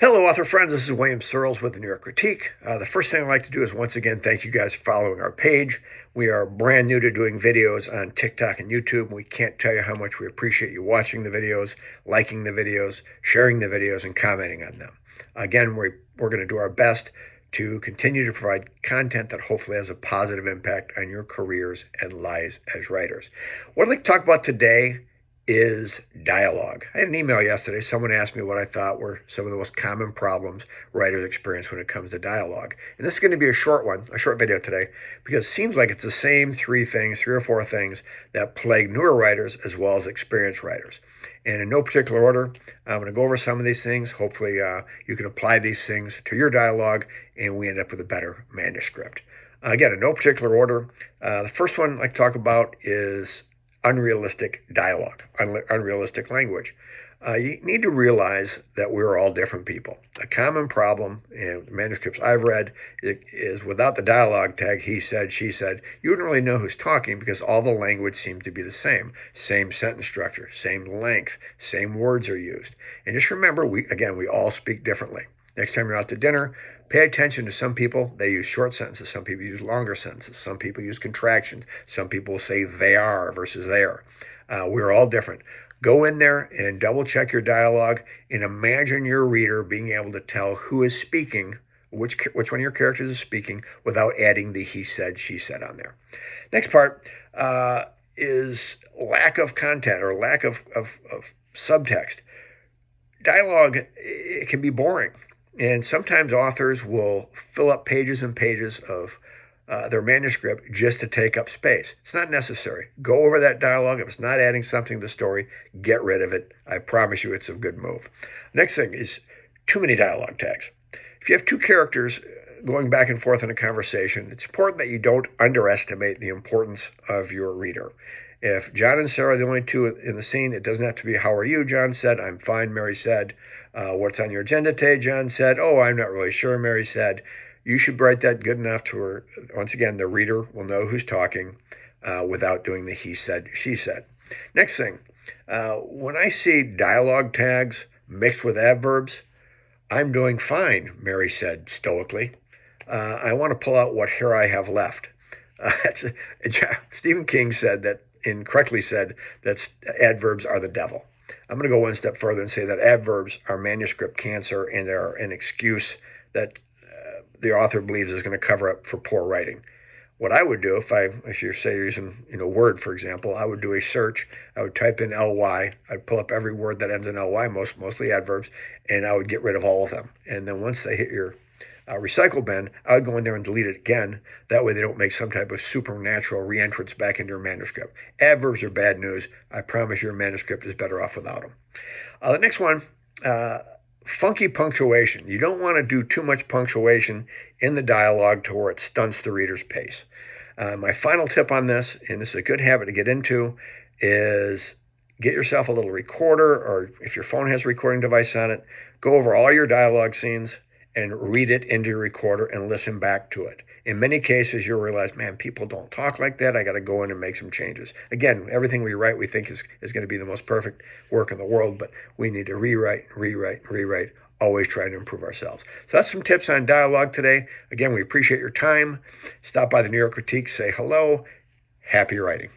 Hello, author friends. This is William Searles with the New York Critique. The first thing I'd like to do is once again thank you guys for following our page. We are brand new to doing videos on TikTok and YouTube. We can't tell you how much we appreciate you watching the videos, liking the videos, sharing the videos, and commenting on them. Again, we're going to do our best to continue to provide content that hopefully has a positive impact on your careers and lives as writers. What I'd like to talk about today is dialogue. I had an email yesterday. Someone asked me what I thought were some of the most common problems writers experience when it comes to dialogue. And this is going to be a short video today, because it seems like it's the same three or four things that plague newer writers as well as experienced writers. And in no particular order, I'm going to go over some of these things. Hopefully you can apply these things to your dialogue and we end up with a better manuscript. Again, in no particular order, the first one I'd like to talk about is unrealistic dialogue, unrealistic language. You need to realize that we're all different people. A common problem in the manuscripts I've read is without the dialogue tag, he said, she said, you wouldn't really know who's talking because all the language seems to be the same. Same sentence structure, same length, same words are used. And just remember, we all speak differently. Next time you're out to dinner, pay attention to some people. They use short sentences. Some people use longer sentences. Some people use contractions. Some people say they are versus they are. We're all different. Go in there and double check your dialogue and imagine your reader being able to tell who is speaking, which one of your characters is speaking, without adding the he said, she said on there. Next part is lack of content or lack of subtext. Dialogue, it can be boring. And sometimes authors will fill up pages and pages of their manuscript just to take up space. It's not necessary. Go over that dialogue. If it's not adding something to the story, get rid of it. I promise you it's a good move. Next thing is too many dialogue tags. If you have two characters going back and forth in a conversation, it's important that you don't underestimate the importance of your reader. If John and Sarah are the only two in the scene, it doesn't have to be, how are you, John said. I'm fine, Mary said. What's on your agenda today, John said. Oh, I'm not really sure, Mary said. You should write that good enough to where, once again, the reader will know who's talking without doing the he said, she said. Next thing, when I see dialogue tags mixed with adverbs, I'm doing fine, Mary said stoically. I want to pull out what hair I have left. Stephen King said that, incorrectly said, that adverbs are the devil. I'm going to go one step further and say that adverbs are manuscript cancer and they're an excuse that the author believes is going to cover up for poor writing. What I would do if you're using Word, for example, I would do a search. I would type in ly. I'd pull up every word that ends in ly, mostly adverbs, and I would get rid of all of them. And then once they hit your recycle bin, I would go in there and delete it again. That way they don't make some type of supernatural reentrance back into your manuscript. Adverbs are bad news. I promise your manuscript is better off without them. The next one, funky punctuation. You don't want to do too much punctuation in the dialogue to where it stunts the reader's pace. My final tip on this, and this is a good habit to get into, is get yourself a little recorder, or if your phone has a recording device on it, go over all your dialogue scenes and read it into your recorder and listen back to it. In many cases, you'll realize, man, people don't talk like that. I got to go in and make some changes. Again, everything we write, we think is going to be the most perfect work in the world, but we need to rewrite, always trying to improve ourselves. So that's some tips on dialogue today. Again, we appreciate your time. Stop by the New York Critique, say hello. Happy writing.